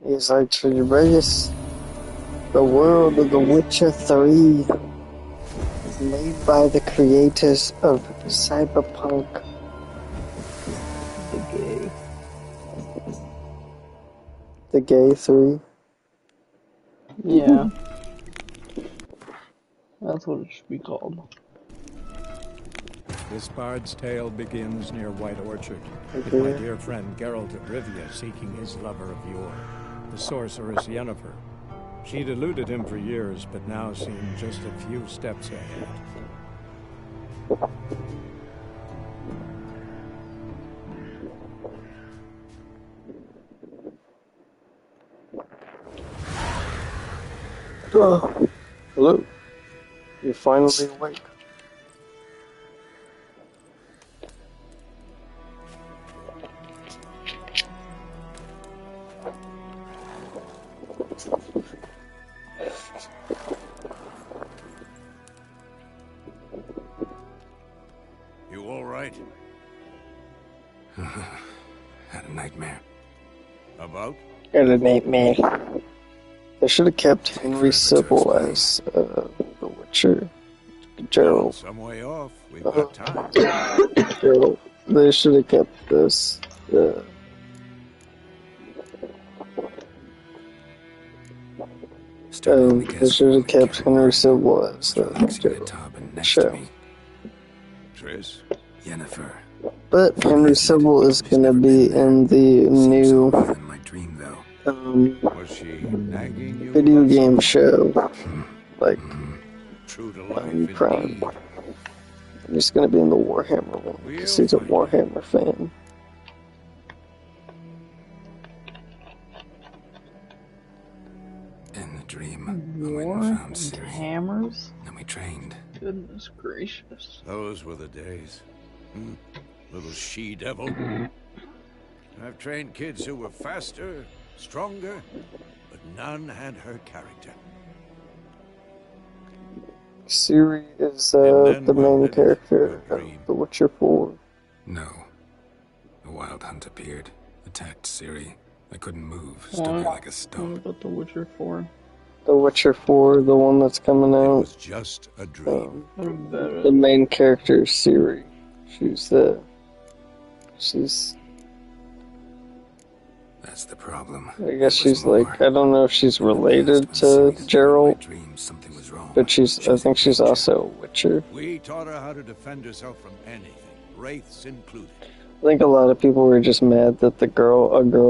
He's like, to embrace the world of The Witcher 3 is made by the creators of Cyberpunk. The Gay 3. Yeah. That's what it should be called. This bard's tale begins near White Orchard, with my dear friend Geralt of Rivia seeking his lover of yore, the sorceress Yennefer. She'd eluded him for years, but now seemed just a few steps ahead. Oh, hello. You're finally awake. You all right? Had a nightmare. About? Got a nightmare. They should have kept Henry Sybil as The Witcher. Geralt. Some way off. We've got time. Geralt. They should have kept this. They should have kept Henry Sybil as the show. Triss. Yennefer. But Henry Sybil is gonna be in the new My dream, though. Was she nagging you? video game show. Like, True to life, Prime. indeed. He's gonna be in the Warhammer one, because he's a Warhammer fan. In the dream, I went War and found and Ciri, hammers? and we trained. Goodness gracious. Those were the days. Little she-devil. I've trained kids who were faster, stronger, but none had her character. Ciri is then the main what did character you of dream? The Witcher 4. No. A wild hunt appeared, attacked Ciri. I couldn't move, stood there like a What stump. about The Witcher 4? The Witcher 4, the one that's coming It out. was just a dream. What about The it? main character is Ciri. She's That's the problem. I guess There was she's like, more. I don't know if she's related to When Ciri appeared in my Geralt, dreams, something was wrong. but I think in she's danger. also a Witcher. We taught her how to defend herself from anything, wraiths included. I think a lot of people were just mad that a girl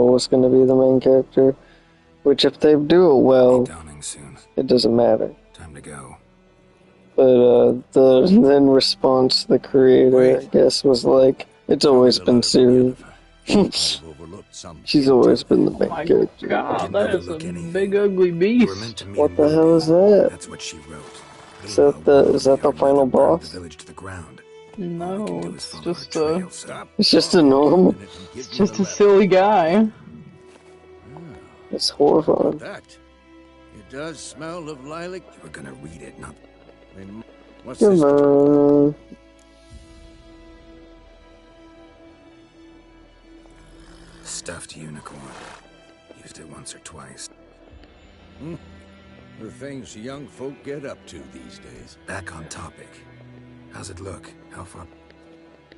was going to be the main character, which if they do it well, Dawning soon. it doesn't matter. Time to go. But the then response, the creator, I guess, was like, it's always been Ciri. I've overlooked some She's always been the Oh main my character. god, that is a Overlook anything. big ugly We were meant beast. to meet What in the hell Willoughby. is that? That's what she wrote. Is that the final boss? The village to the ground. No, All we can do is it's follow just her a trail, so- Stop. It's just a normal. it's just a silly guy. It's horrifying. That. It does smell of lilac. You were gonna read it, not I mean, what's Come this? on. stuffed unicorn. Used it once or twice. The things young folk get up to these days. Back on topic. How's it look? How far?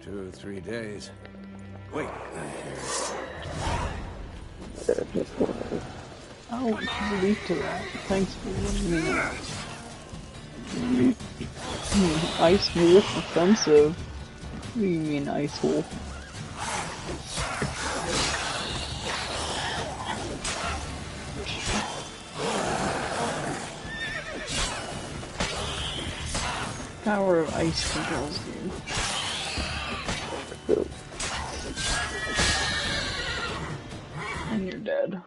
2 or 3 days. Wait. Oh, believe to that. Thanks for letting me know. Ice Wolf offensive. What do you mean, Ice Wolf? Power of ice controls you. And you're dead.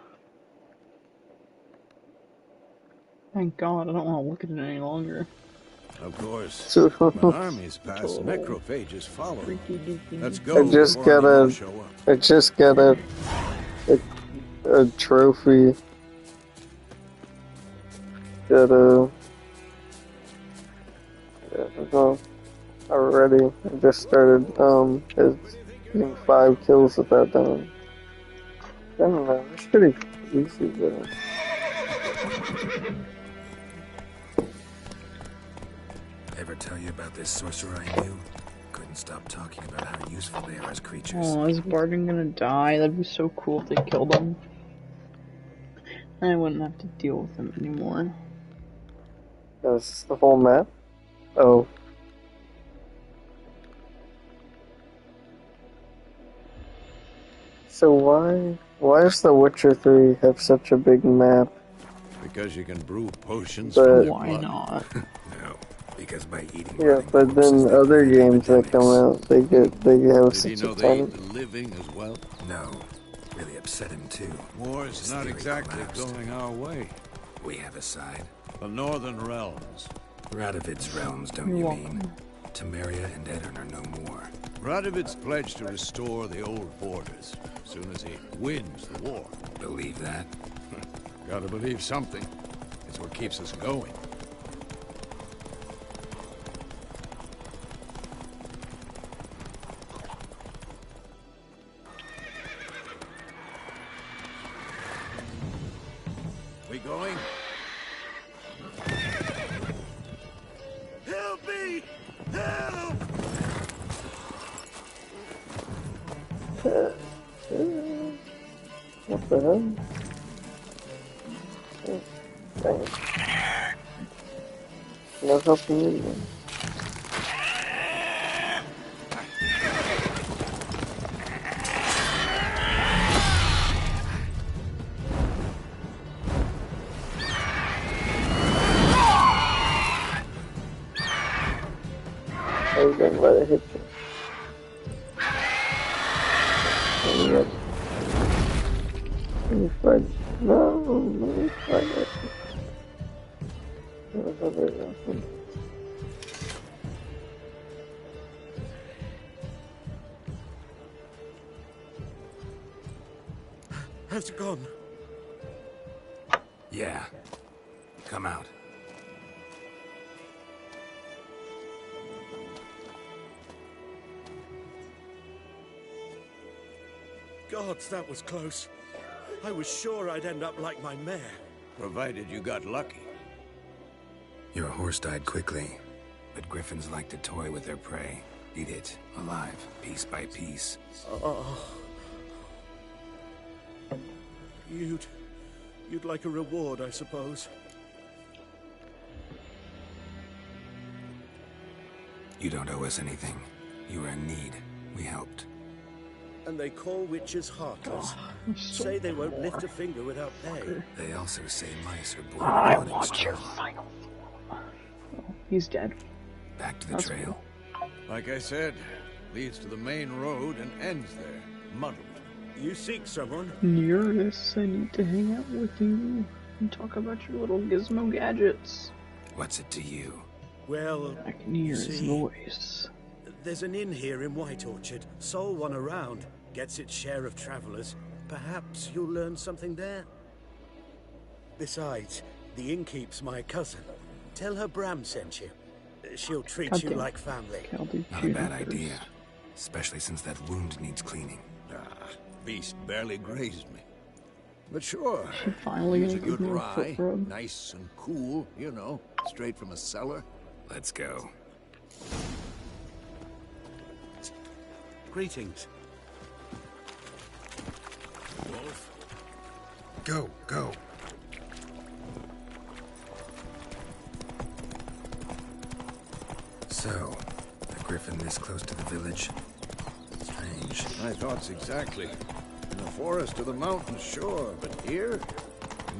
Thank God, I don't want to look at it any longer. Of course. So, When armies pass, necrophages follow. Freaky deaky. Let's go. I just before got more a- show up. I just got a trophy. Got already. I just started, it's getting 5 kills at that time. I don't know, it's pretty easy though. Ever tell you about this sorcerer I knew? Couldn't stop talking about how useful they are as creatures. Oh, is Barton gonna die? That'd be so cool if they killed him. I wouldn't have to deal with him anymore. That's the whole map? Oh. So why does The Witcher 3 have such a big map? Because you can brew potions But- from their Why blood. not? No, because by eating Yeah, rotting but corpses, then they other create games that come epidemics. out, they have Did he such know a they ton. ate the living as well? No, really upset him too. War's His not theory exactly collapsed. going our way. We have a side. The Northern Realms. Radovid's realms, don't You're you welcome. mean? Temeria and Edirn are no more. Radovid's pledged to restore the old borders as soon as he wins the war. Believe that? Gotta believe something. It's what keeps us going. We going? Help me! Help! What the hell? Oh, dang. No helping anyone. I was gonna let it hit you. Yep. Let me fight. No, let me fight it. Oh, there we go. Has it gone? Yeah. Come out. Gods, that was close. I was sure I'd end up like my mare. Provided you got lucky. Your horse died quickly, but griffins like to toy with their prey. Eat it, alive, piece by piece. Oh. You'd like a reward, I suppose. You don't owe us anything. You were in need. We helped. And they call witches heartless. Say they won't lift a finger without pay. They also say mice are born I blood and want your straw. final. Oh, he's dead. Back to the That's trail. Like I said, leads to the main road and ends there, muddled. You seek someone? Nearness, I need to hang out with you and talk about your little gizmo gadgets. What's it to you? Well, I can hear his see, voice. there's an inn here in White Orchard. Sole one around. Gets its share of travelers. Perhaps you'll learn something there. Besides, the innkeep's my cousin. Tell her Bram sent you. She'll treat you Goddamn. like family. Keldy Not a bad Juniors. idea. Especially since that wound needs cleaning. Beast barely grazed me. But sure, She finally use a gonna give good me a rye, foot rub. nice and cool, you know, straight from a cellar. Let's go. Greetings. Wolf, Go, go. So, a griffin this close to the village? Strange. my thoughts exactly. In the forest or the mountains, sure, but here,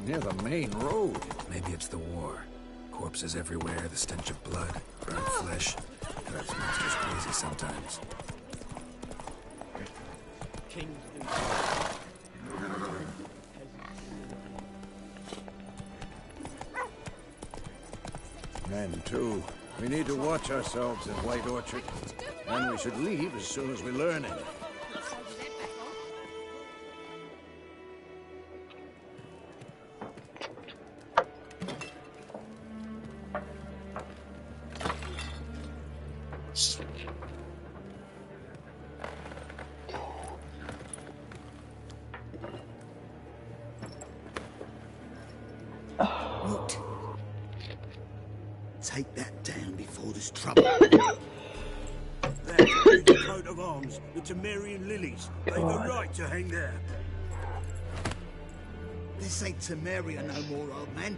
near the main road. Maybe it's the war. Corpses everywhere, the stench of blood, burnt flesh. Drives monsters crazy sometimes. King. Men, too. We need to watch ourselves in White Orchard. And we should leave as soon as we learn anything. What? Take that down before there's trouble. That's the coat of arms, the Temerian lilies. They've a right to hang there. This ain't Temeria no more, old man.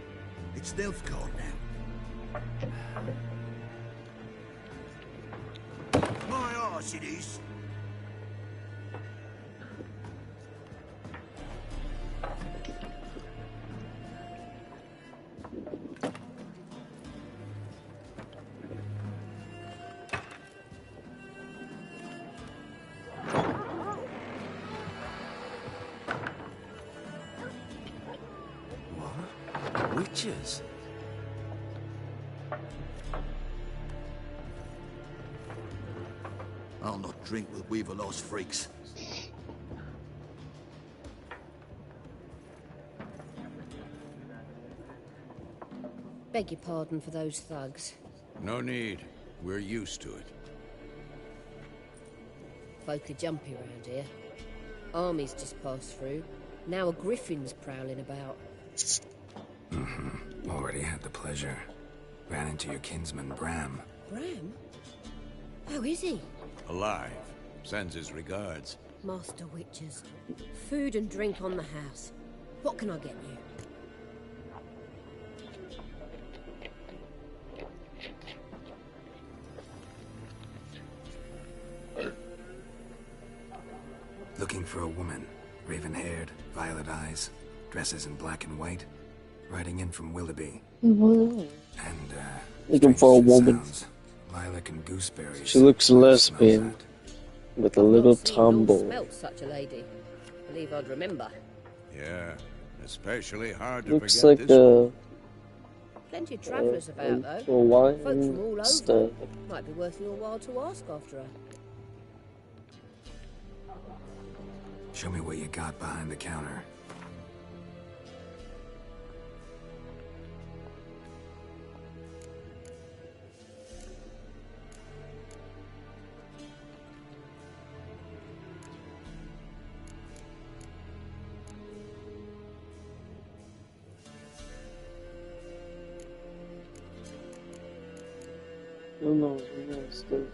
It's Nilfgaard now. My arse it is. Witches? I'll not drink with Weaverlost freaks. Beg your pardon for those thugs. No need. We're used to it. Folk are jumpy around here. Armies just passed through. Now a griffin's prowling about. Already had the pleasure. Ran into your kinsman, Bram. Bram? How is he? Alive. Sends his regards. Master Witches. Food and drink on the house. What can I get you? Looking for a woman. Raven-haired, violet eyes, dresses in black and white. Riding in from Willoughby. And, Looking for a woman. Sounds, lilac and gooseberries. She looks lesbian. With a little Not seen nor tomboy. smelt such a lady. Believe I'd remember. Yeah, especially hard to Looks forget like this. Plenty of travellers about, though. Hawaiian Folk from all over. stuff. Might be worth your while to ask after her. Show me what you got behind the counter. No, no, still.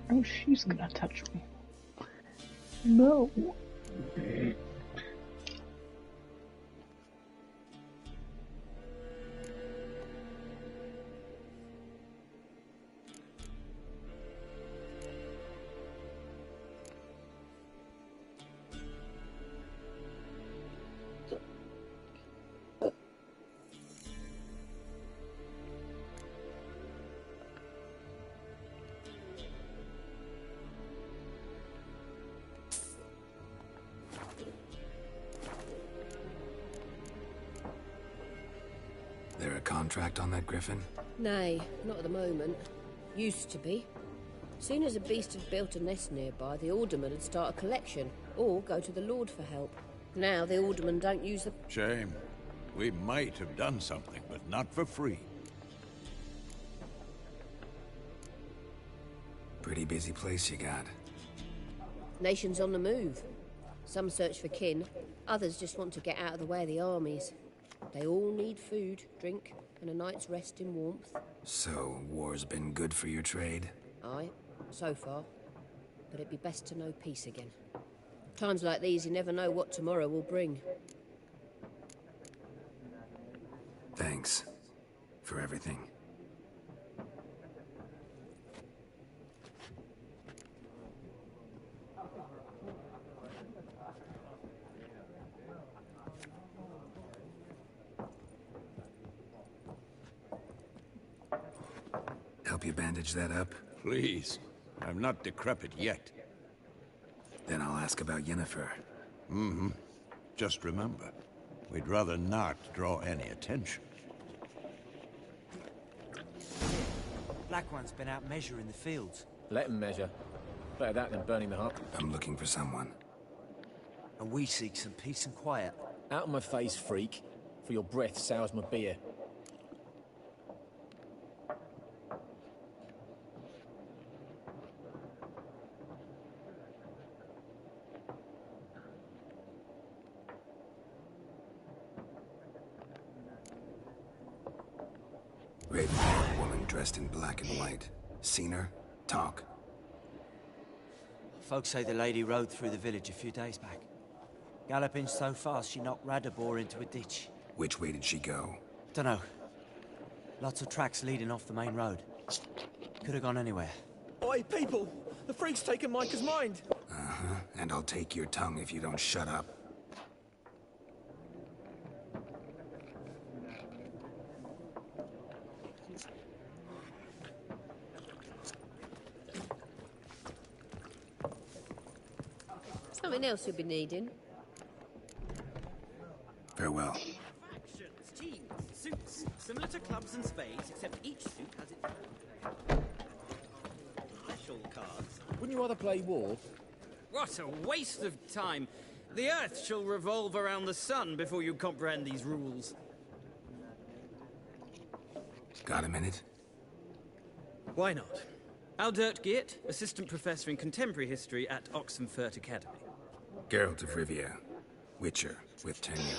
Oh, she's gonna touch me. No. There a contract on that griffin? Nay, not at the moment. Used to be. Soon as a beast had built a nest nearby, the alderman would start a collection, or go to the Lord for help. Now the alderman don't use the... Shame. We might have done something, but not for free. Pretty busy place you got. Nations on the move. Some search for kin, others just want to get out of the way of the armies. They all need food, drink, and a night's rest in warmth. So, war's been good for your trade? Aye, so far. But it'd be best to know peace again. Times like these, you never know what tomorrow will bring. Thanks. For everything. Help you bandage that up? Please. I'm not decrepit yet. Then I'll ask about Yennefer. Mm-hmm. Just remember, we'd rather not draw any attention. Black One's been out measuring the fields. Let him measure. Better that than burning the hut. I'm looking for someone. And we seek some peace and quiet. Out of my face, freak. For your breath sours my beer. Raven-haired woman dressed in black and white. Seen her? Talk. Folks say the lady rode through the village a few days back. Galloping so fast she knocked Radabor into a ditch. Which way did she go? Dunno. Lots of tracks leading off the main road. Could have gone anywhere. Oi, people! The freak's taken Micah's mind! Uh-huh, and I'll take your tongue if you don't shut up. Something else you'll be needing. Farewell. Factions, teams, suits, similar to clubs and spades, except each suit has its special cards. Wouldn't you rather play war? What a waste of time! The Earth shall revolve around the sun before you comprehend these rules. Got a minute? Why not? Aldert Geert, Assistant Professor in Contemporary History at Oxenfurt Academy. Geralt of Rivia. Witcher, with tenure.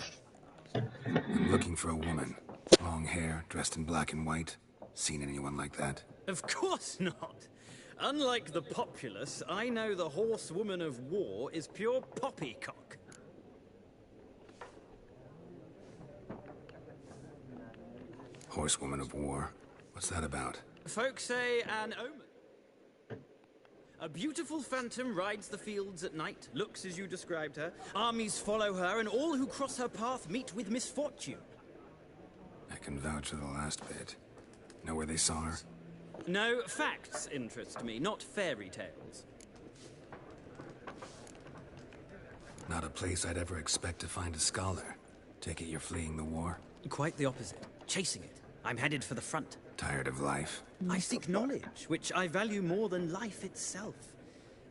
I'm looking for a woman. Long hair, dressed in black and white. Seen anyone like that? Of course not! Unlike the populace, I know the horsewoman of war is pure poppycock. Horsewoman of war? What's that about? Folks say an omen. A beautiful phantom rides the fields at night, looks as you described her. Armies follow her, and all who cross her path meet with misfortune. I can vouch for the last bit. Know where they saw her? No, facts interest me, not fairy tales. Not a place I'd ever expect to find a scholar. Take it you're fleeing the war? Quite the opposite. Chasing it. I'm headed for the front. Tired of life? I seek knowledge, which I value more than life itself.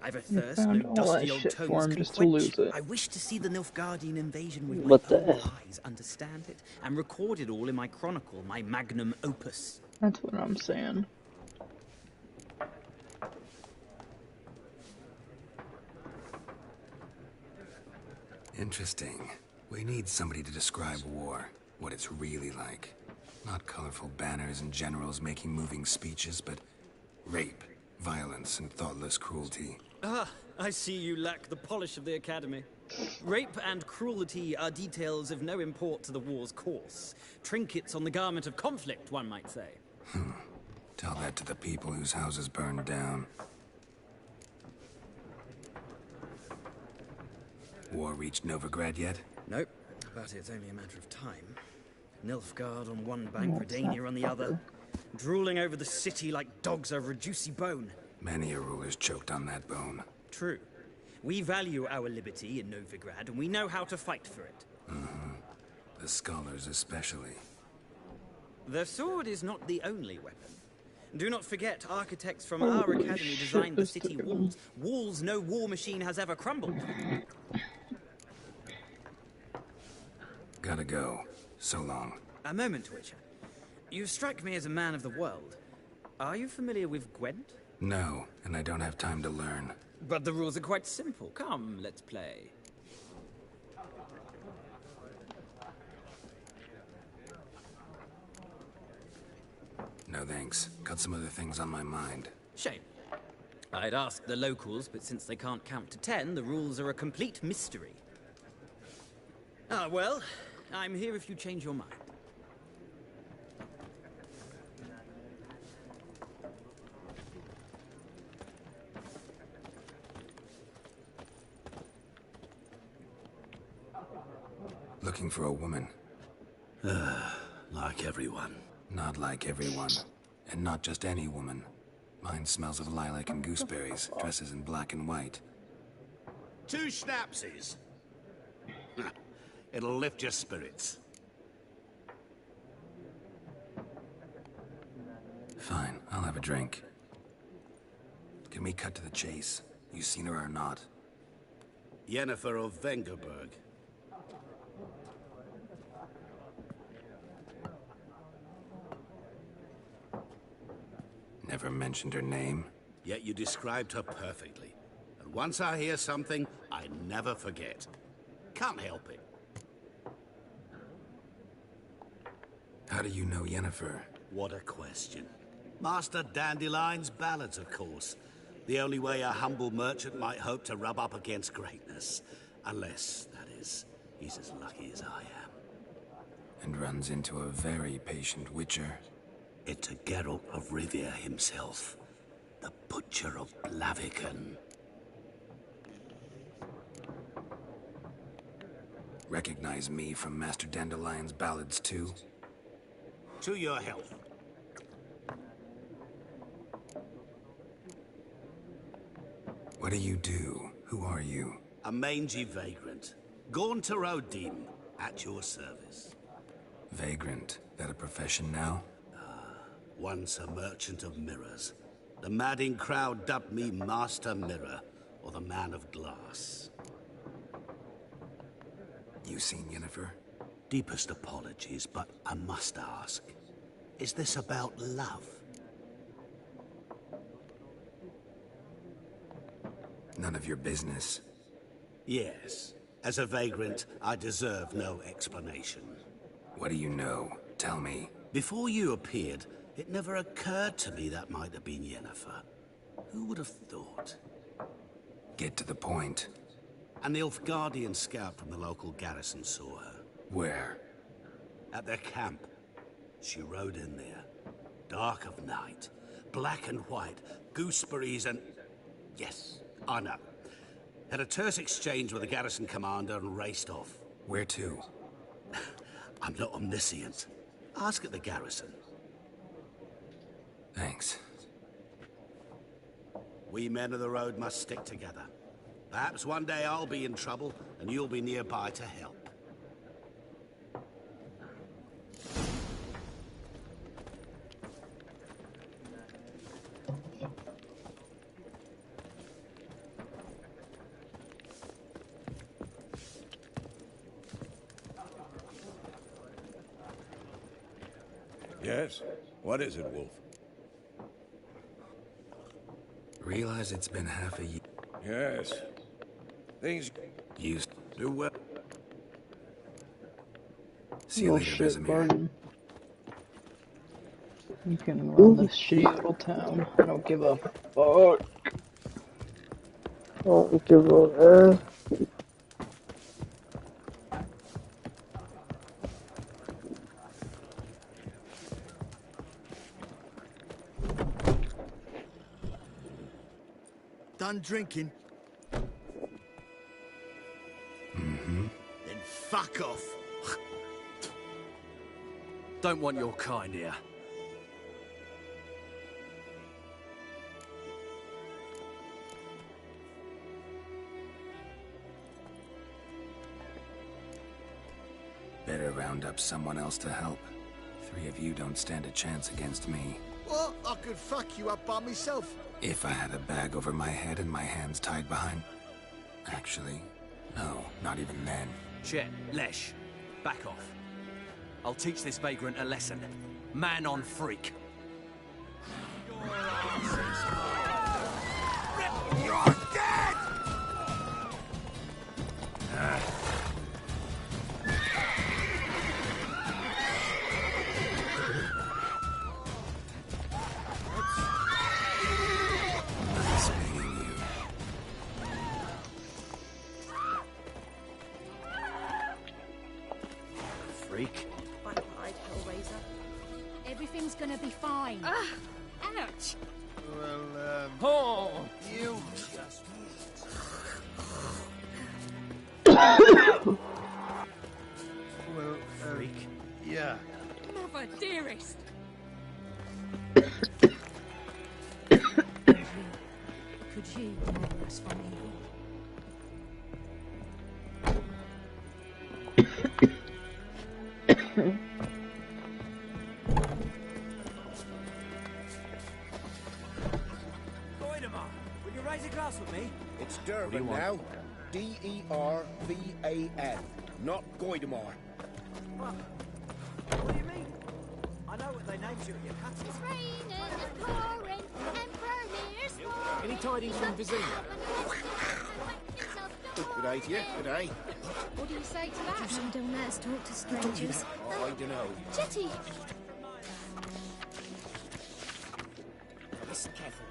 I've a thirst found no all dusty that old shit tomes for him can just to quench. lose it. I wish to see the Nilfgaardian invasion with What my the own F? eyes, understand it, and record it all in my chronicle, my magnum opus. That's what I'm saying. Interesting. We need somebody to describe war, what it's really like. Not colorful banners and generals making moving speeches, but rape, violence, and thoughtless cruelty. Ah, I see you lack the polish of the Academy. Rape and cruelty are details of no import to the war's course. Trinkets on the garment of conflict, one might say. Tell that to the people whose houses burned down. War reached Novigrad yet? Nope, but it's only a matter of time. Nilfgaard on one bank, Redania on the other. Drooling over the city like dogs over a juicy bone. Many a ruler's choked on that bone. True. We value our liberty in Novigrad, and we know how to fight for it. The scholars especially. The sword is not the only weapon. Do not forget, architects from our academy designed the city walls. Walls no war machine has ever crumbled. Gotta go. So long. A moment, Witcher. You strike me as a man of the world. Are you familiar with Gwent? No, and I don't have time to learn. But the rules are quite simple. Come, let's play. No thanks. Got some other things on my mind. Shame. I'd ask the locals, but since they can't count to 10, the rules are a complete mystery. Ah, well, I'm here if you change your mind. Looking for a woman. Like everyone. Not like everyone. And not just any woman. Mine smells of lilac and gooseberries, dresses in black and white. 2 schnapsies. It'll lift your spirits. Fine, I'll have a drink. Can we cut to the chase? You seen her or not? Yennefer of Vengerberg. Never mentioned her name. Yet you described her perfectly. And once I hear something, I never forget. Can't help it. How do you know Yennefer? What a question. Master Dandelion's ballads, of course. The only way a humble merchant might hope to rub up against greatness. Unless, that is, he's as lucky as I am. And runs into a very patient witcher. It's a Geralt of Rivia himself. The Butcher of Blaviken. Recognize me from Master Dandelion's ballads too? To your health. What do you do? Who are you? A mangy vagrant. Gaunter O'Dim, at your service. Vagrant. That a profession now? Once a merchant of mirrors. The madding crowd dubbed me Master Mirror, or the Man of Glass. You seen Yennefer? Deepest apologies, but I must ask. Is this about love? None of your business. Yes. As a vagrant, I deserve no explanation. What do you know? Tell me. Before you appeared, it never occurred to me that might have been Yennefer. Who would have thought? Get to the point. An Nilfgaardian scout from the local garrison saw her. Where? At their camp. She rode in there. Dark of night. Black and white. Gooseberries and... Yes, I know. Had a terse exchange with the garrison commander and raced off. Where to? I'm not omniscient. Ask at the garrison. Thanks. We men of the road must stick together. Perhaps one day I'll be in trouble, and you'll be nearby to help. Yes? What is it, Wolf? Realize it's been half a year. Yes. Things Used do well. See you Oh later, shit, Vesemir. Barton. You can run this shitty little town. I don't give a fuck. Don't give a F. Done drinking? Mm-hmm. Then fuck off. Don't want your kind here. Better round up someone else to help. 3 of you don't stand a chance against me. What? I could fuck you up by myself. If I had a bag over my head and my hands tied behind... Actually, no, not even then. Shit, Lesh, back off. I'll teach this vagrant a lesson. Man on freak. You're dead! Nice being you. Freak. Bite-eyed Hellraiser. Everything's gonna be fine. Ouch! Well, Oh! you just... Well, Freak. yeah. Mother dearest! Could you deliver us from evil? Goidemar, will you raise a glass with me? It's Durban now. D-E-R-V-A-N, not Goidemar. What do you mean? I know what they named you at your cutting. It's raining and pouring, Emperor here's snoring. Any tidings from Vizima? Good day to you, good day. What do you say to that? Some don't let us talk to strangers. I don't know. Jetty! Listen carefully.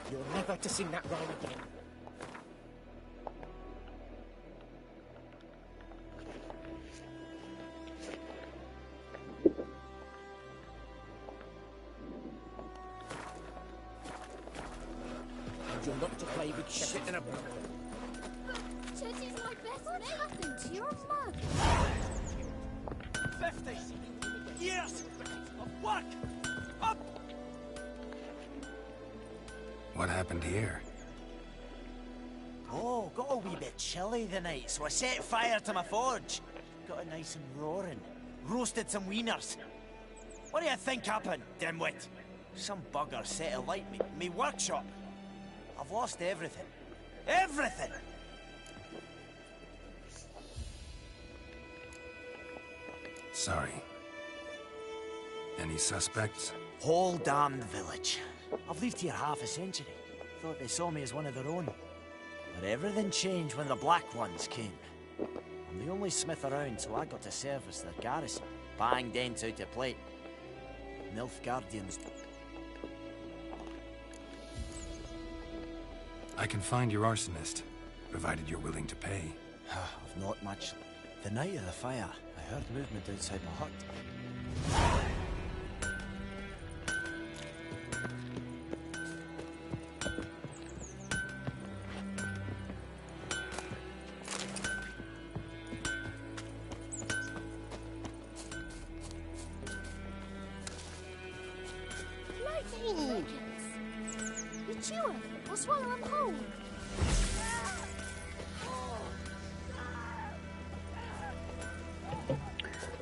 You're never to sing that rhyme again. And you're not to play with shit in a book. Chetty's my best mate. What happened to your mug? 50 years of work! Up! What happened here? Oh, got a wee bit chilly the night, so I set fire to my forge. Got it nice and roaring. Roasted some wieners. What do you think happened, dimwit? Some bugger set alight me workshop. I've lost everything. Everything! Sorry. Any suspects? Whole damned village. I've lived here half a century. Thought they saw me as one of their own. But everything changed when the Black Ones came. I'm the only smith around, so I got to service their garrison. Bang dents out of plate. Nilfgaardians. I can find your arsonist, provided you're willing to pay. I've not much. The night of the fire, I heard movement outside my hut. Lightning crickets. You chew 'em or swallow 'em whole.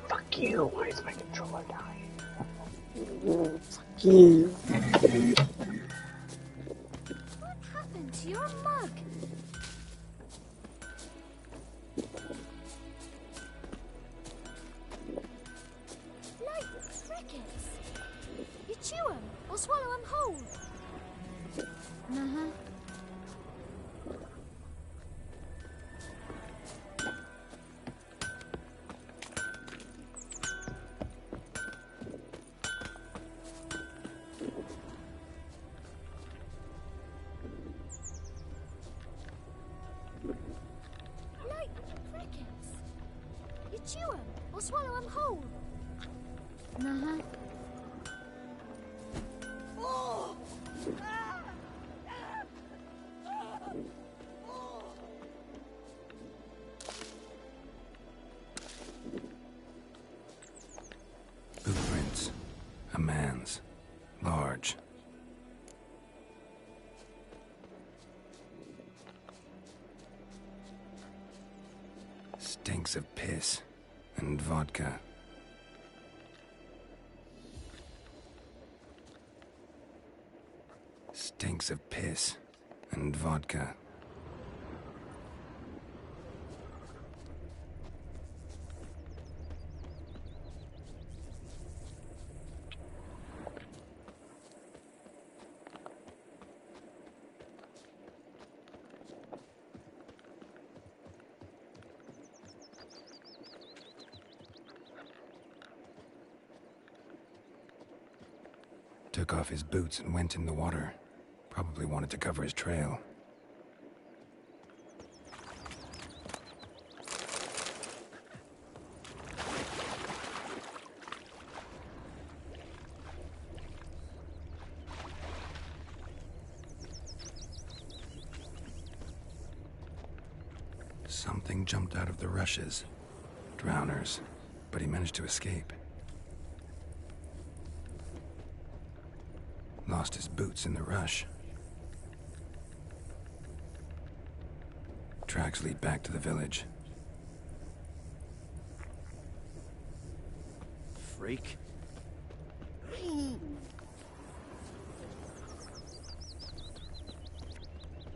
Fuck you, why is my controller dying? Fuck you. What happened to your mug? Like crickets. You chew 'em or swallow 'em whole. Uh-huh. Like crickets. You chew 'em or swallow 'em whole. Uh-huh. Oh! Footprints. A man's. Large. Stinks of piss and vodka. Stinks of piss and vodka. Took off his boots and went in the water. Probably wanted to cover his trail. Something jumped out of the rushes. Drowners. But he managed to escape. Lost his boots in the rush. Tracks lead back to the village. Freak.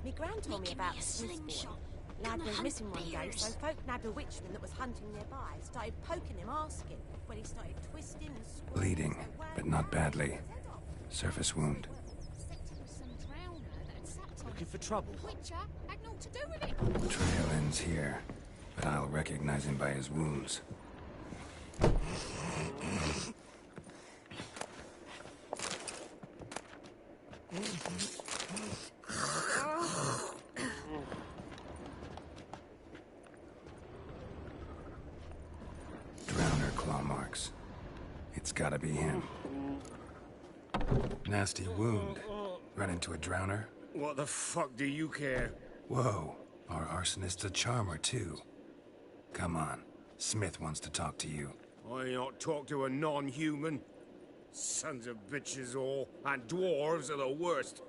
Me gran told me about a slingshot. Lad went missing one day, so folk nabbed a witchman that was hunting nearby. Started poking him, asking. When he started twisting and squirming. Bleeding, but not badly. Surface wound. Looking for trouble? Witcher had naught to do with it. Trail ends here, but I'll recognize him by his wounds. That's gotta be him. Nasty wound. Run into a drowner? What the fuck do you care? Whoa, our arsonist's a charmer too. Come on, Smith wants to talk to you. I not talk to a non-human. Sons of bitches all, and dwarves are the worst.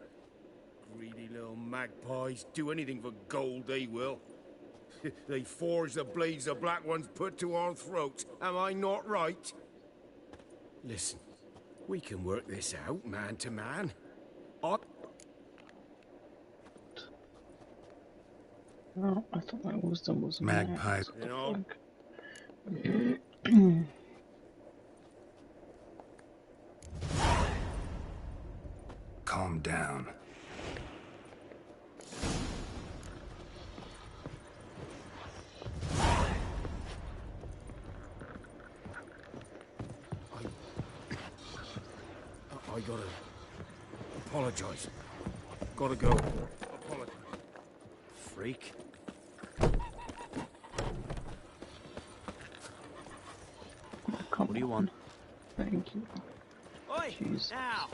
Greedy little magpies, do anything for gold they will. They forge the blades the Black Ones put to our throats, am I not right? Listen, we can work this out, man to man. Oh, I thought my wisdom was magpie. You know? Calm down. I gotta apologize. Gotta go. Apologize. Freak. Come what do you want? Thank you. Oi! Jeez. Now!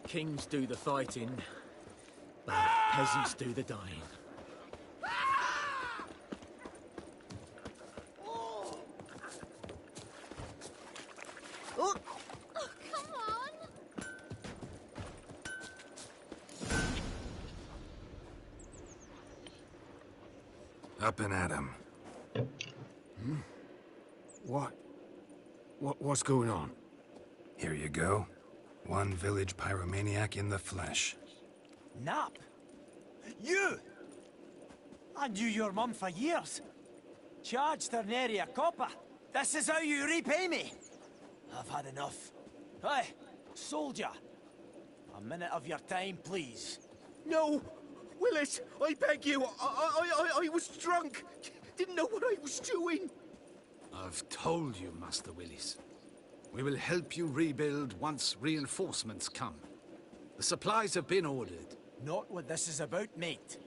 Kings do the fighting, but peasants do the dying. Oh, come on! Up and at him. What's going on? Here you go. One village pyromaniac in the flesh. Nap? You! I knew your mum for years. Charged her nary a copper. This is how you repay me. I've had enough. Hey, soldier. A minute of your time, please. No! Willis, I beg you. I was drunk. Didn't know what I was doing. I've told you, Master Willis. We will help you rebuild once reinforcements come. The supplies have been ordered. Not what this is about, mate.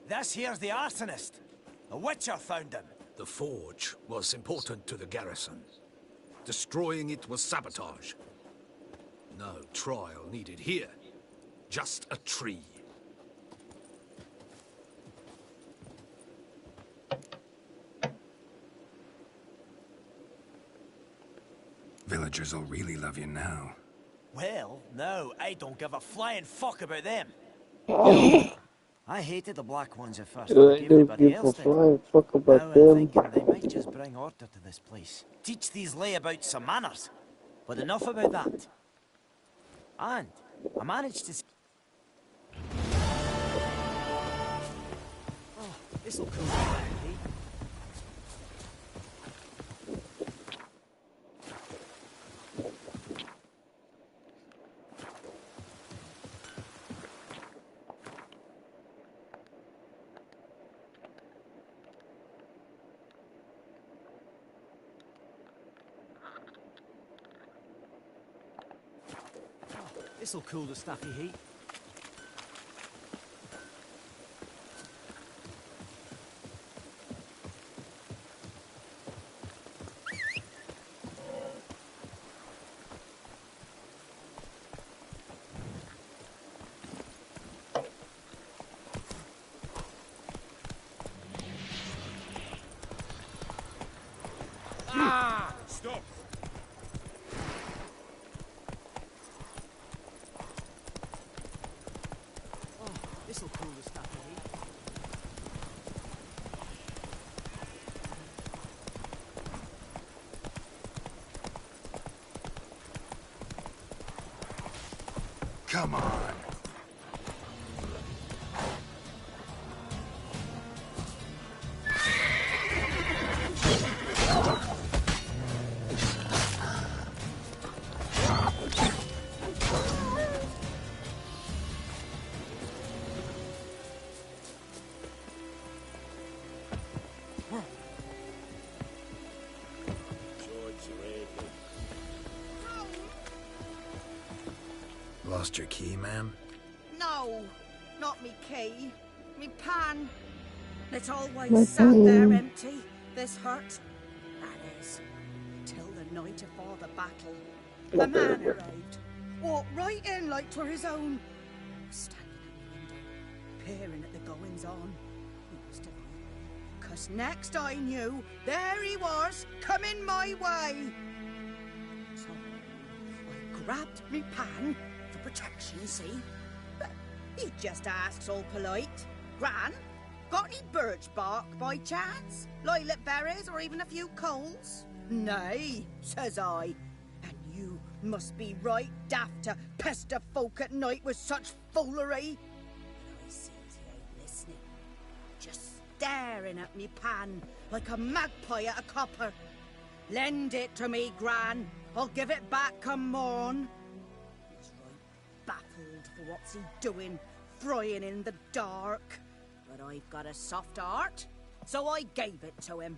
This here's the arsonist. A witcher found him. The forge was important to the garrison. Destroying it was sabotage. No trial needed here. Just a tree. Villagers will really love you now. Well, no, I don't give a flying fuck about them. I hated the Black Ones at first, I like don't everybody give a else did. flying fuck about Now I'm them. thinking they might just bring order to this place. Teach these layabouts some manners. But enough about that. And I managed to... Oh, this'll cool down, eh? This'll cool the stuffy heat. Stop! This'll cool the stuffy heat. Come on. lost your key, ma'am? No, not me key. Me pan. It's My always sat there pan. empty, this hut. That is, till the night afore the battle. A man arrived. Walked right in like 'twere his own. Was standing at the window, peering at the goings-on. He was divine. 'Cause next I knew, there he was, coming my way. So I grabbed me pan for protection, see? But he just asks all polite, Gran, got any birch bark by chance? Lilac berries or even a few coals? Nay, says I. And you must be right daft to pester folk at night with such foolery. But I sees he ain't listening. Just staring at me pan like a magpie at a copper. Lend it to me, Gran. I'll give it back come morn. He's right baffled for what's he doing, frying in the dark. But I've got a soft heart, so I gave it to him.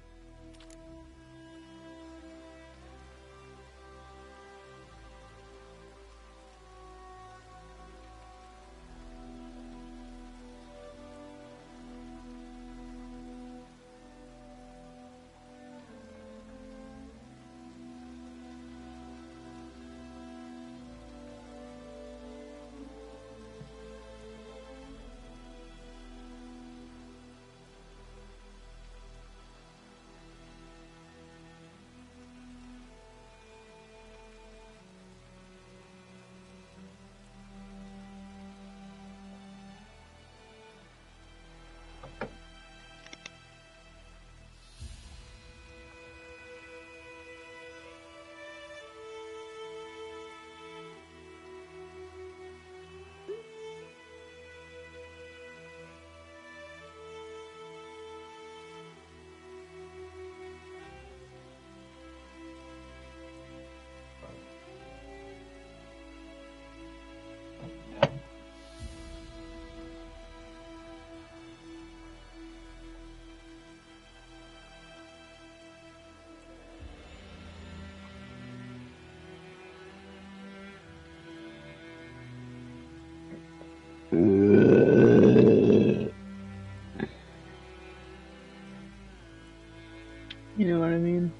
You know what I mean?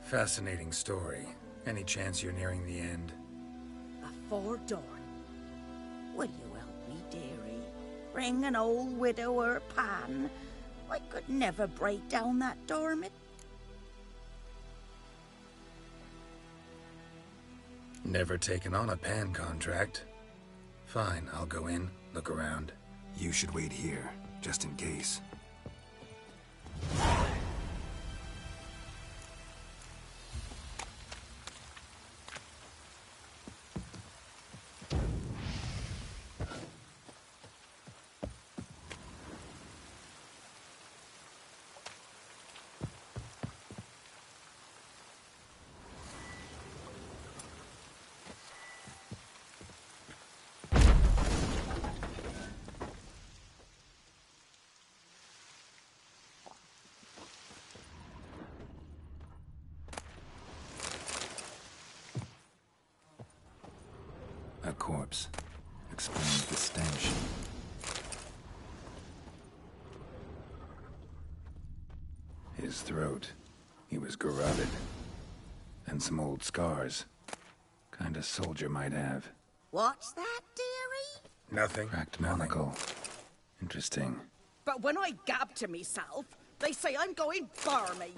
Fascinating story. Any chance you're nearing the end? Afore dawn. Will you help me, dearie? Bring an old widower pan. I could never break down that dormant. Never taken on a pan contract. Fine, I'll go in, look around. You should wait here, just in case. A corpse. Explains the stench. His throat. He was garroted. And some old scars. Kind a soldier might have. What's that, dearie? Nothing. Cracked monocle. Interesting. But when I gab to myself, they say I'm going barmy.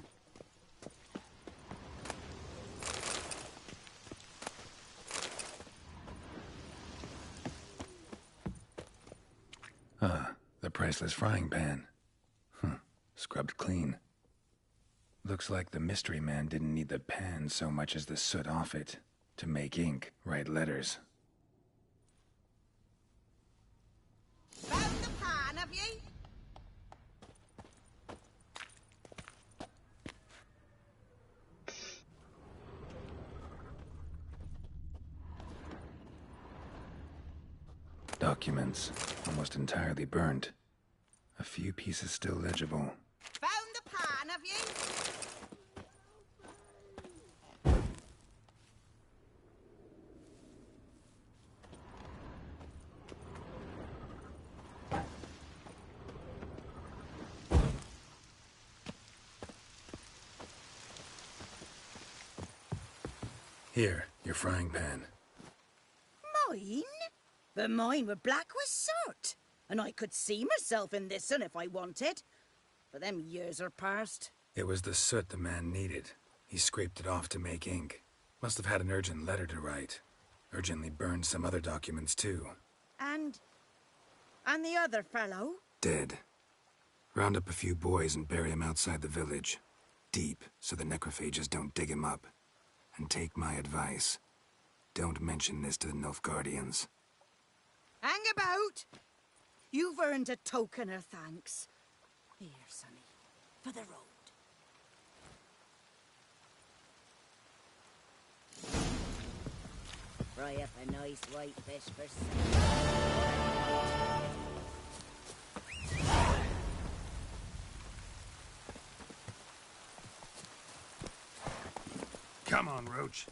Ah, the priceless frying pan. Scrubbed clean. Looks like the mystery man didn't need the pan so much as the soot off it to make ink, write letters. Found the pan, have ye? Documents, almost entirely burnt. A few pieces still legible. Found the pan, have ye? Here, your frying pan. Mine? But mine were black with soot. And I could see myself in this one if I wanted. But them years are past. It was the soot the man needed. He scraped it off to make ink. Must have had an urgent letter to write. Urgently burned some other documents too. And the other fellow? Dead. Round up a few boys and bury him outside the village. Deep, so the necrophages don't dig him up. And take my advice. Don't mention this to the Nilfgaardians. Hang about! You've earned a token of thanks. Here, sonny, for the road. Fry up a nice white fish for supper. Come on, Roach.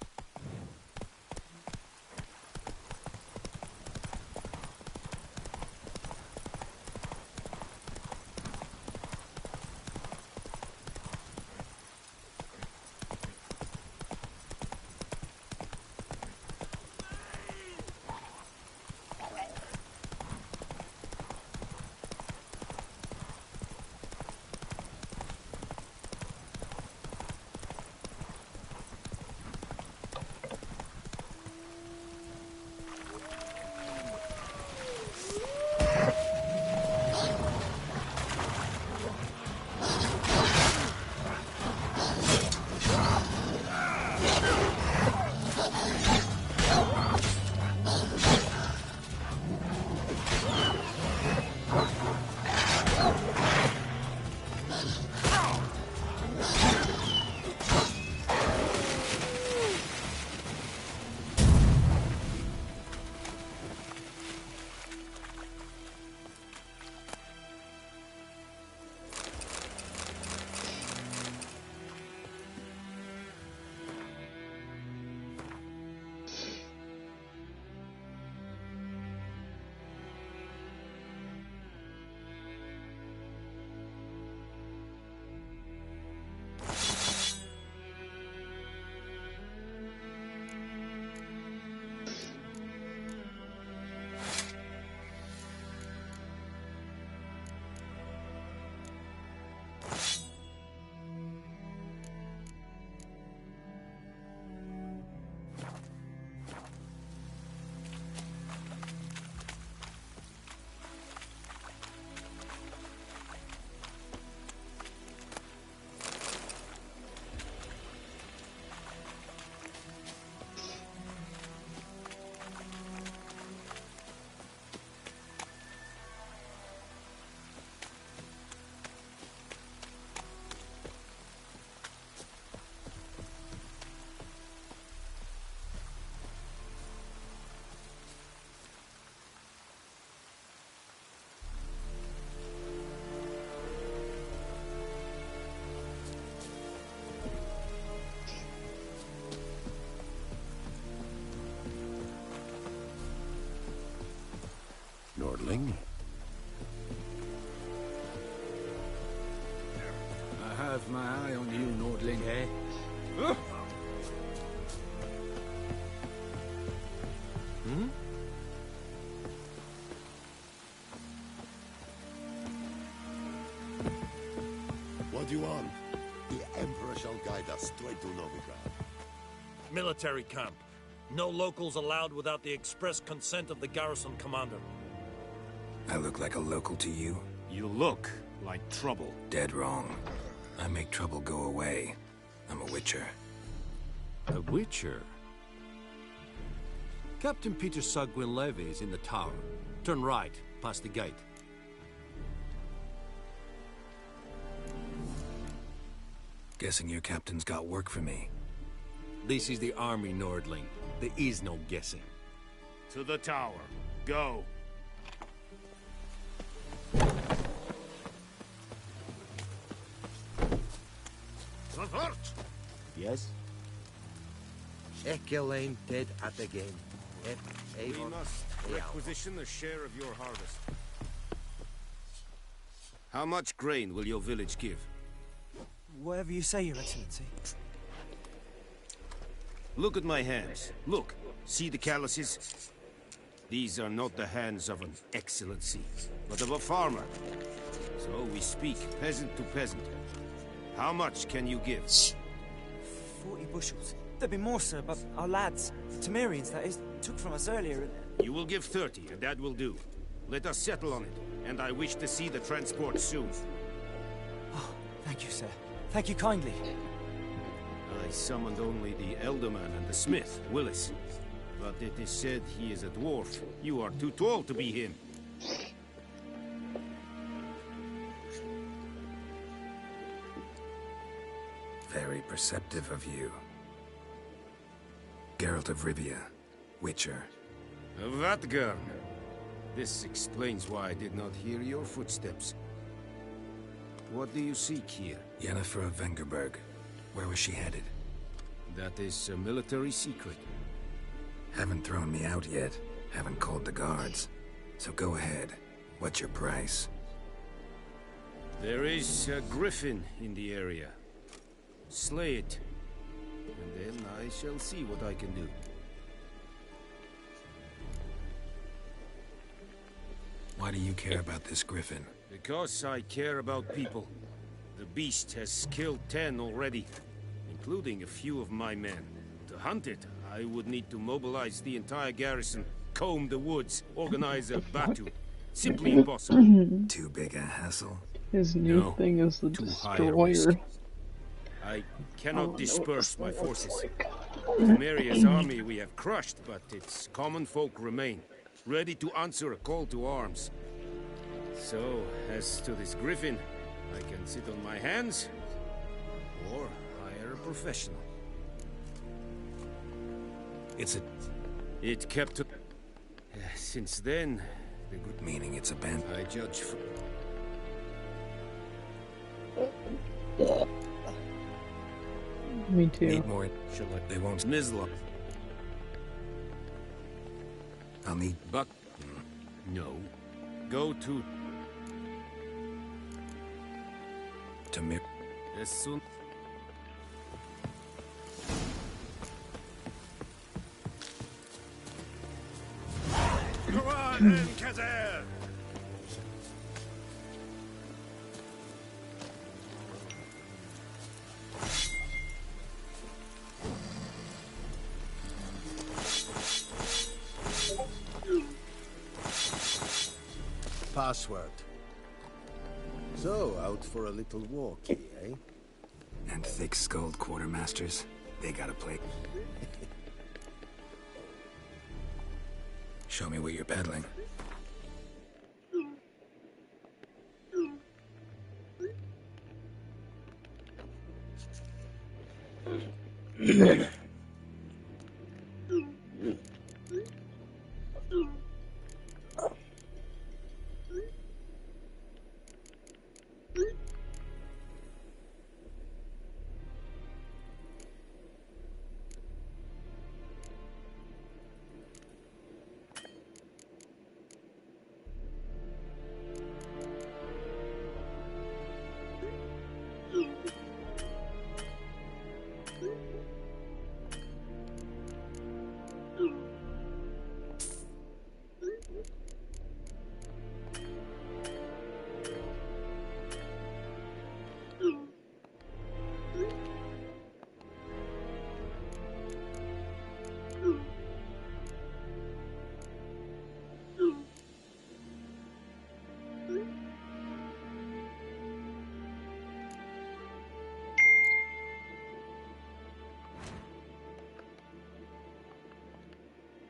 What do you want? The Emperor shall guide us straight to Novigrad. Military camp. No locals allowed without the express consent of the garrison commander. I look like a local to you? You look like trouble. Dead wrong. I make trouble go away. I'm a witcher. A witcher? Captain Peter Saar Gwynleve is in the tower. Turn right, past the gate. Guessing your captain's got work for me. This is the army, Nordling. There is no guessing. To the tower. Go. Yes? Ekelane dead at the game. We must requisition a share of your harvest. How much grain will your village give? Whatever you say, Your Excellency. Look at my hands. Look. See the calluses? These are not the hands of an excellency, but of a farmer. So we speak peasant to peasant. How much can you give? 40 bushels. There'd be more, sir, but our lads, the Temerians, that is, took from us earlier. You will give 30, and that will do. Let us settle on it, and I wish to see the transport soon. Oh, thank you, sir. Thank you kindly. I summoned only the Elderman and the smith, Willis. But it is said he is a dwarf. You are too tall to be him. Very perceptive of you. Geralt of Rivia, Witcher. Vatgarn. This explains why I did not hear your footsteps. What do you seek here? Yennefer of Vengerberg. Where was she headed? That is a military secret. Haven't thrown me out yet. Haven't called the guards. So go ahead. What's your price? There is a griffin in the area. Slay it. And then I shall see what I can do. Why do you care about this griffin? Because I care about people. The beast has killed 10 already, including a few of my men. To hunt it, I would need to mobilize the entire garrison, comb the woods, organize a batu. Simply impossible. Too big a hassle? His new thing is the Destroyer. I cannot disperse my forces. Temeria's army we have crushed, but its common folk remain, ready to answer a call to arms. So, as to this griffin, I can sit on my hands, or hire a professional. It kept... Since then, the group... Meaning it's abandoned? I judge for... Me too. Need more. They won't. Mizla. I'll need... But... No. Go to... Temir... As soon... Come on, then, Khazar! Password. So, out for a little walk, eh? And thick-skulled quartermasters. They gotta play. Show me what you're peddling.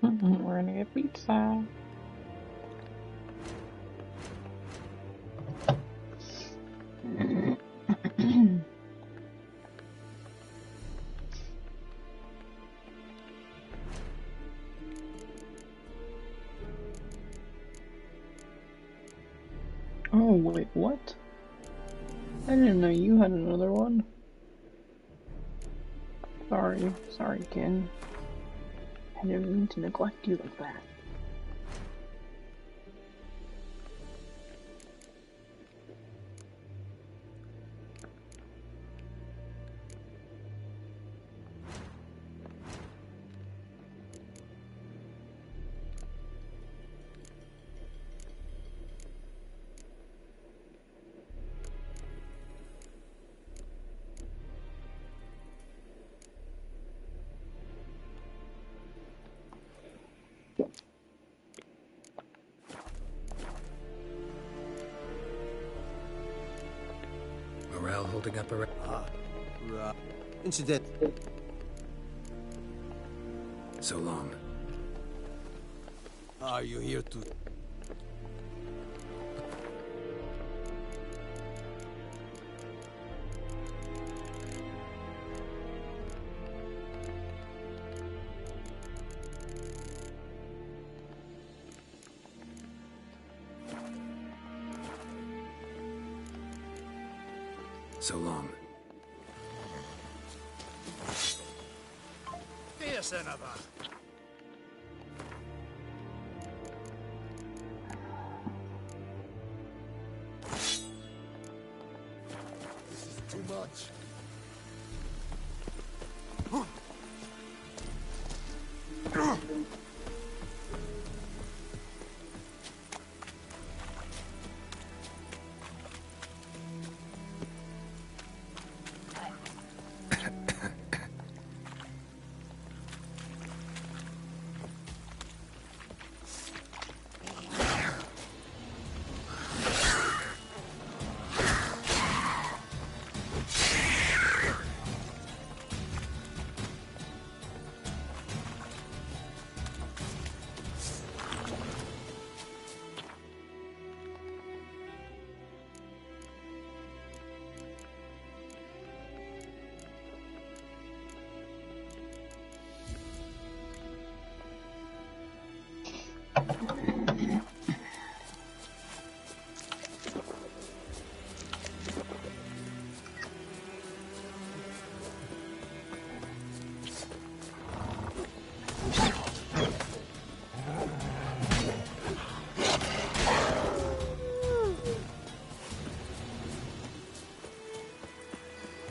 We're gonna get pizza. Oh, wait, what? I didn't know you had another one. Sorry, Ken. I didn't mean to neglect you like that. Morale holding up around. Right. Incident. So long. Are you here to... So long. Here's another. This is too much.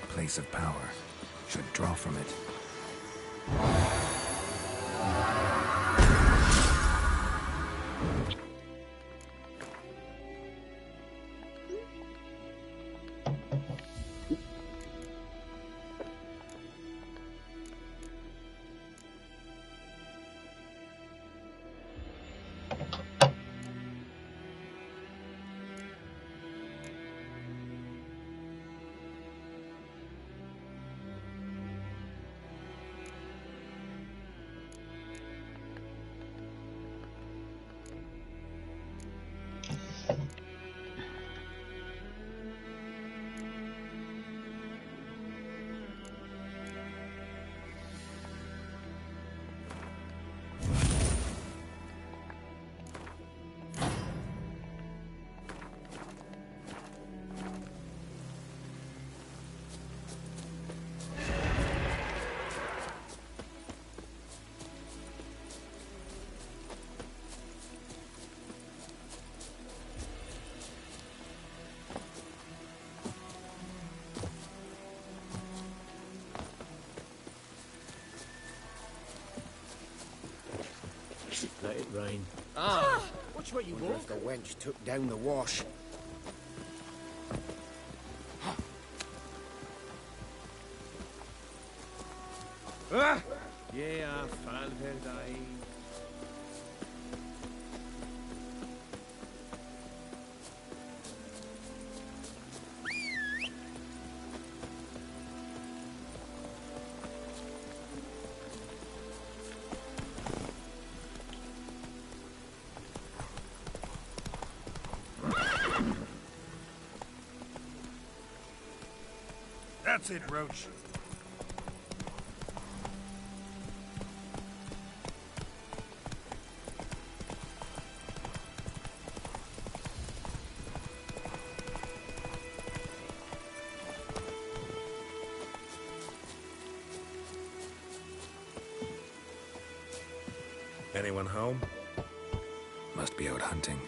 Place of power. Should draw from it. Let it rain. Ah! Watch where you Wonder walk. if the wench took down the wash. Ah! Yeah, Falverdine. That's it, Roach. Anyone home? Must be out hunting.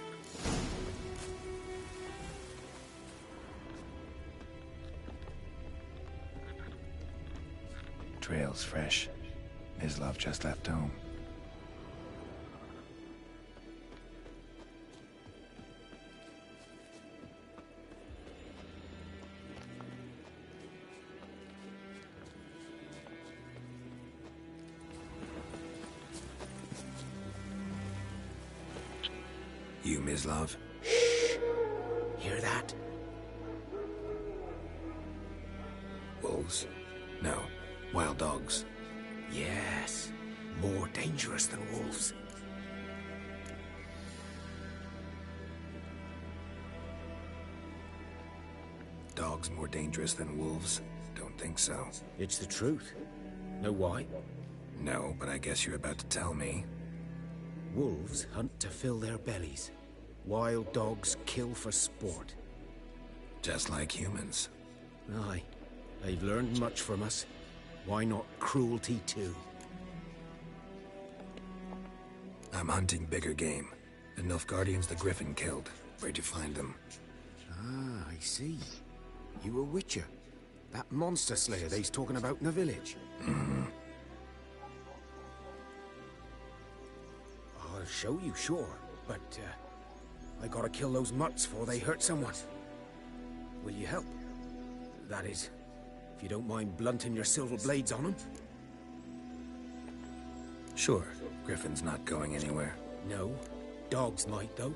Trail's fresh. Mislav just left home. You, Mislav? Shh! Hear that? Wolves? No. Wild dogs. Yes. More dangerous than wolves. Dogs more dangerous than wolves? Don't think so. It's the truth. Know why? No, but I guess you're about to tell me. Wolves hunt to fill their bellies. Wild dogs kill for sport. Just like humans. Aye. They've learned much from us. Why not cruelty too? I'm hunting bigger game. The Nilfgaardians the Griffin killed. Where'd you find them? Ah, I see. You a witcher. That monster slayer they's talking about in the village. Mm-hmm. I'll show you, sure. But, I gotta kill those mutts before they hurt someone. Will you help? That is, if you don't mind blunting your silver blades on them. Sure. Griffin's not going anywhere. No. Dogs might, though.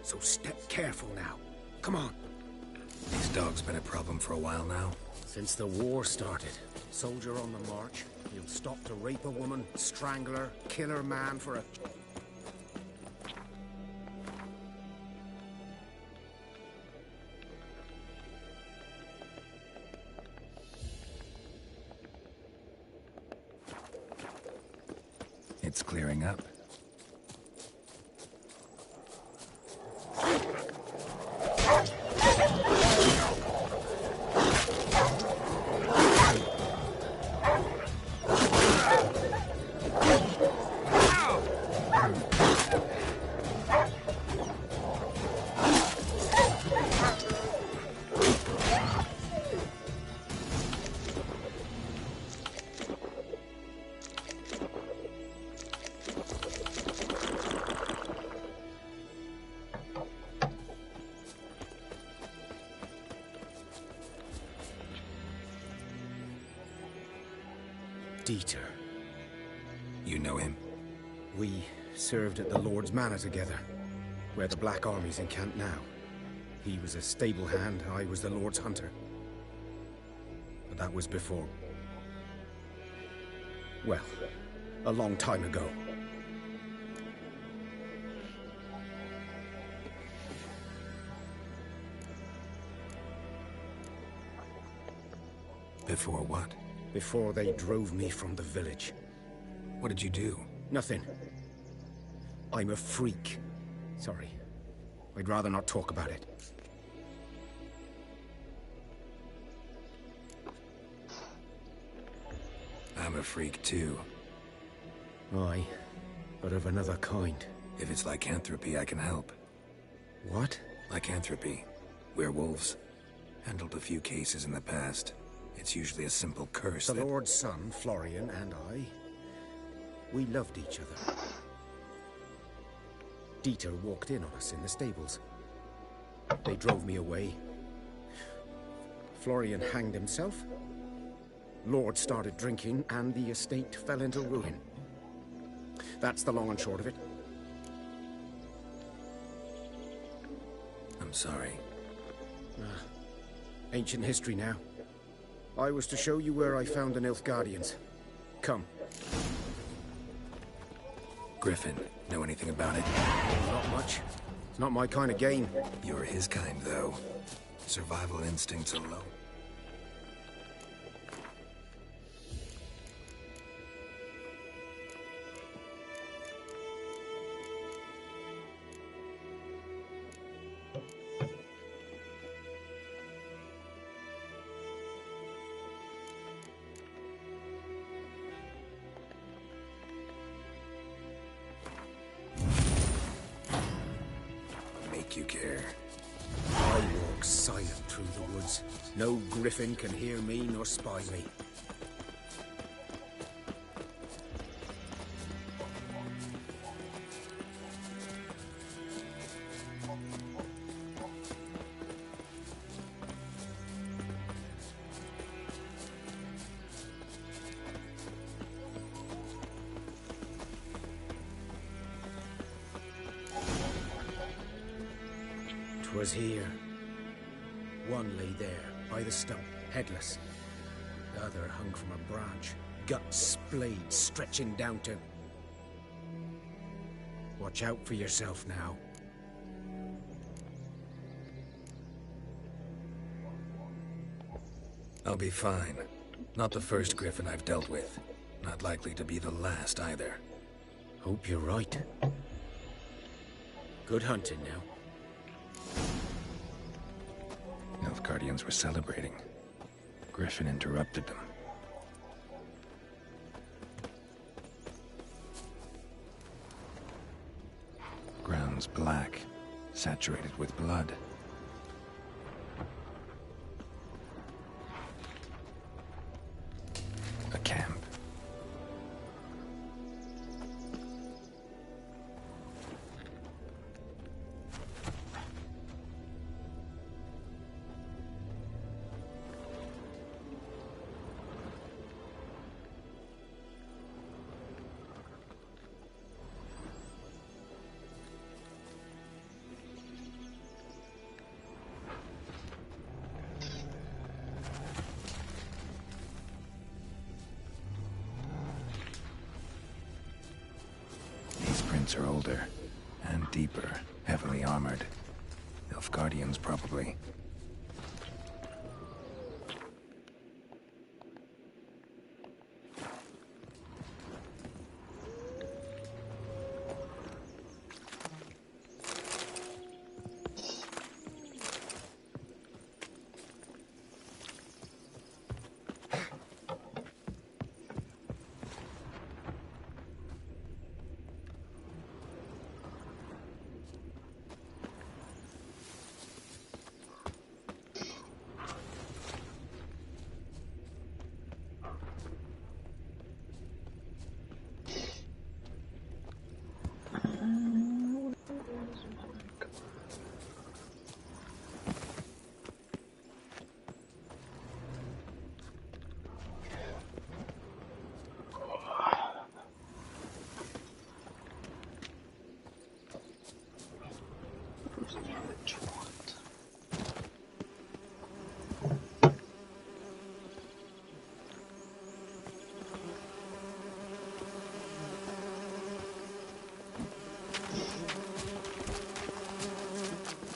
So step careful now. Come on. These dogs been a problem for a while now? Since the war started. Soldier on the march. He'll stop to rape a woman, strangle her, kill her man for a... It's clearing up. Dieter. You know him? We served at the Lord's Manor together, where the Black Army's encamped now. He was a stable hand, I was the Lord's hunter. But that was before... well, a long time ago. Before what? Before they drove me from the village. What did you do? Nothing. I'm a freak. Sorry. I'd rather not talk about it. I'm a freak too. Aye, but of another kind. If it's lycanthropy, I can help. What? Lycanthropy. Werewolves. Handled a few cases in the past. It's usually a simple curse The Lord's son, Florian, and I, we loved each other. Dieter walked in on us in the stables. They drove me away. Florian hanged himself. Lord started drinking, and the estate fell into ruin. That's the long and short of it. I'm sorry. Ancient history now. I was to show you where I found the Nilfgaardians. Come. Griffin, know anything about it? Not much. It's not my kind of game. You're his kind, though. Survival instincts are low. think you care? I walk silent through the woods. No griffin can hear me nor spy me. 'Twas here. One lay there, by the stump, headless. The other hung from a branch, guts splayed, stretching down to... Watch out for yourself now. I'll be fine. Not the first griffin I've dealt with. Not likely to be the last either. Hope you're right. Good hunting now. Nilfgaardians were celebrating. Griffin interrupted them. Ground's black, saturated with blood. A camp. Are older and deeper, heavily armored. Nilfgaardians, probably.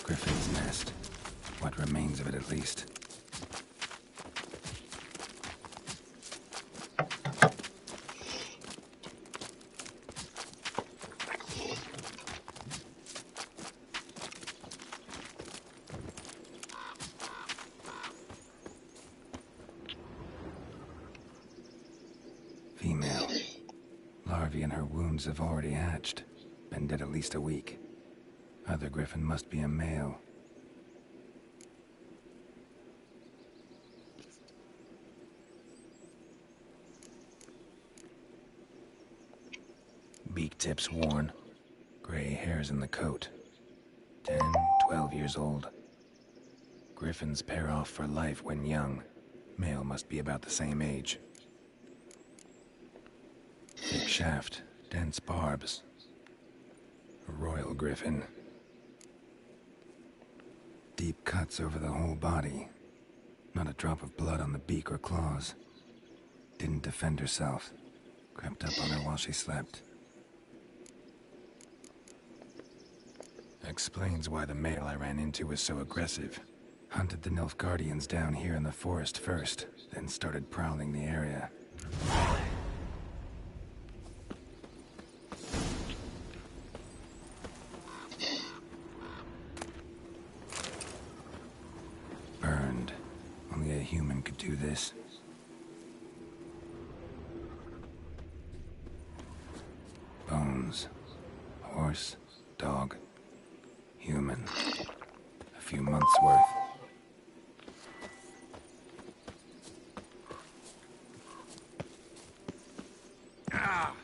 Griffin's nest. What remains of it, at least. Female. Larvae in her wounds have already hatched. Been dead at least a week. Other griffin must be a male. Beak tips worn. Gray hairs in the coat. 10, 12 years old. Griffins pair off for life when young. Male must be about the same age. Thick shaft, dense barbs. A royal griffin. Deep cuts over the whole body. Not a drop of blood on the beak or claws. Didn't defend herself. Crept up on her while she slept. Explains why the male I ran into was so aggressive. Hunted the Nilfgaardians down here in the forest first, then started prowling the area. Burned. Only a human could do this. Bones. Horse. Dog. Human. A few months' worth. Ah!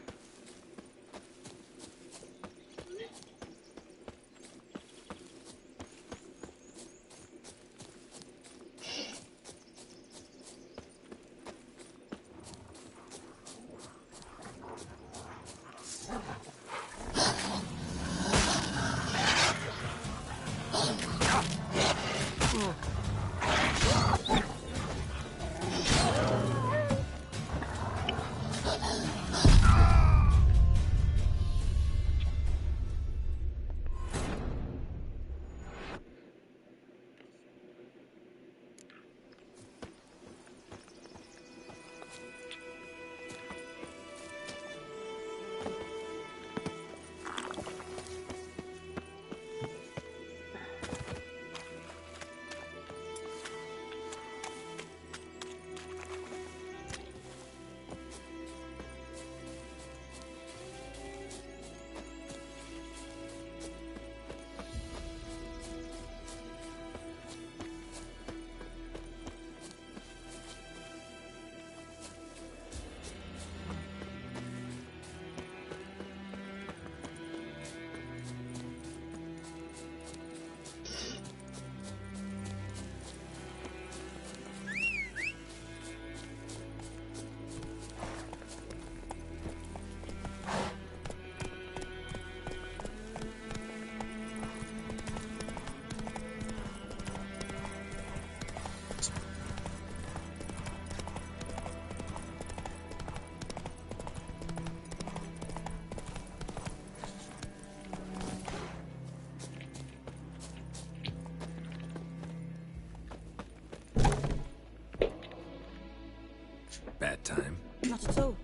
Bad time. Not at all.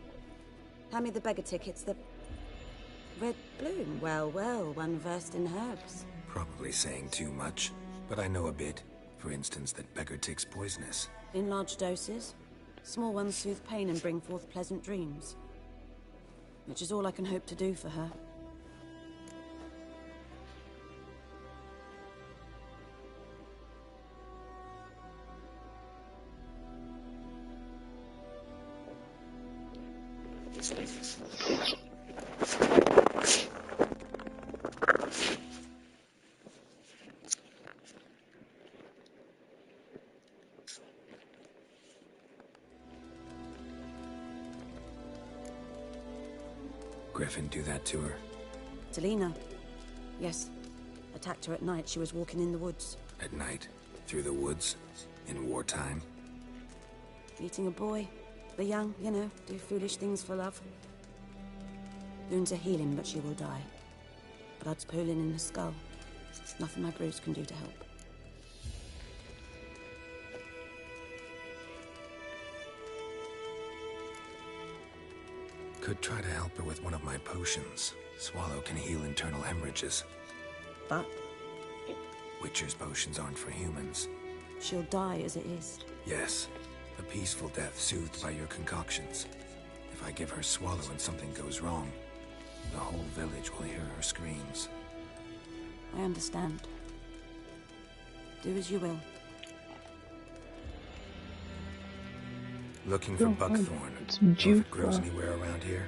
Hand me the beggar tickets, the red bloom. Well, well, one versed in herbs. Probably saying too much, but I know a bit. For instance, that beggar tick's poisonous. In large doses. Small ones soothe pain and bring forth pleasant dreams. Which is all I can hope to do for her. Griffin do that to her? Talina. Yes. Attacked her at night. She was walking in the woods. At night? Through the woods? In wartime? Meeting a boy. The young, you know, do foolish things for love. Wounds are healing, but she will die. Blood's pooling in the skull. Nothing my bruise can do to help. Could try to help her with one of my potions. Swallow can heal internal hemorrhages. But? Witcher's potions aren't for humans. She'll die as it is. Yes. A peaceful death soothed by your concoctions. If I give her Swallow and something goes wrong, the whole village will hear her screams. I understand. Do as you will. Looking for buckthorn. Know if it grows anywhere around here?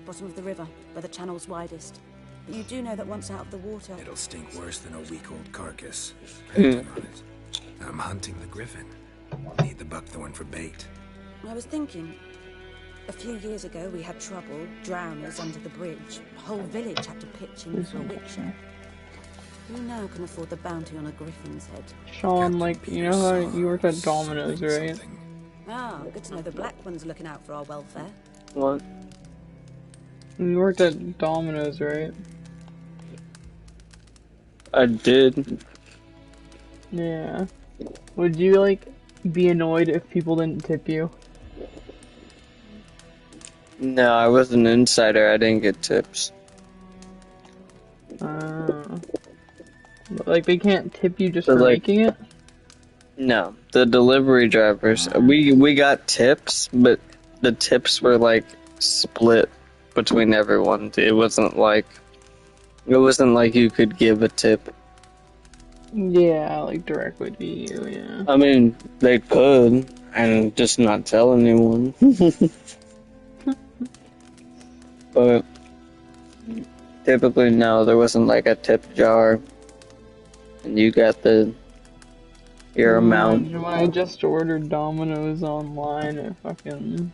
Bottom of the river, where the channel's widest. But you do know that once out of the water... It'll stink worse than a week-old carcass. Counting on it. I'm hunting the griffin. Need the buckthorn for bait. I was thinking... A few years ago, we had trouble, drowners under the bridge. The whole village had to pitch in for a witcher. Who now can afford the bounty on a griffin's head? Sean, like, you know how you work at Domino's, right? Ah, good to know the black one's looking out for our welfare. What? You worked at Domino's, right? I did. Yeah. Would you, like, be annoyed if people didn't tip you? No, I was an insider. I didn't get tips. Like, they can't tip you just But, for like, making it? No, the delivery drivers. We got tips, but the tips were like split between everyone. It wasn't like It wasn't like you could give a tip. Yeah, like directly to you, yeah. I mean, they could, and just not tell anyone. But typically, no, there wasn't like a tip jar, and you got your amount. When I just ordered Domino's online, it fucking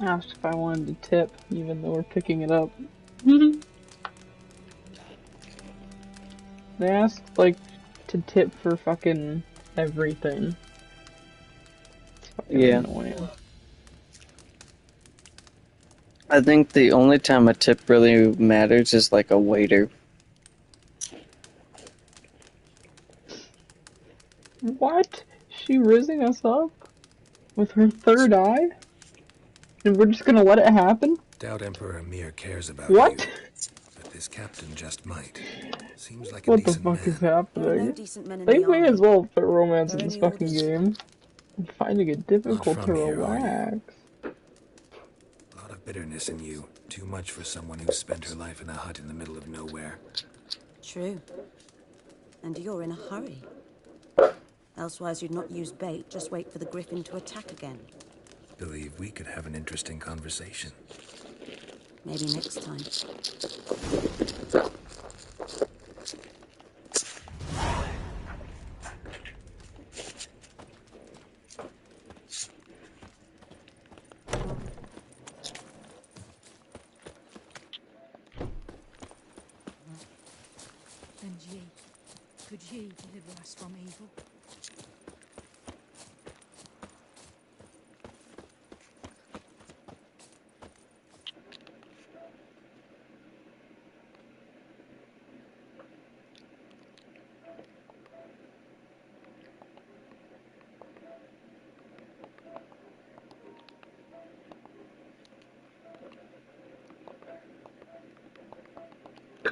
asked if I wanted to tip, even though we're picking it up. They asked, like, to tip for fucking everything. It's fucking annoying. I think the only time a tip really matters is like a waiter. What? She rizzing us up? With her third eye? And we're just gonna let it happen? Doubt Emperor Emir cares about what? you, but this captain just might. Seems like a What the decent fuck man. is happening? No decent men in They the may army. as well put romance They're in this only fucking orders. game. I'm finding it difficult Not to from here, are you? relax. A lot of bitterness in you. Too much for someone who spent her life in a hut in the middle of nowhere. True. And you're in a hurry. Elsewise you'd not use bait, just wait for the griffin to attack again. Believe we could have an interesting conversation. Maybe next time. And ye, could ye deliver us from evil?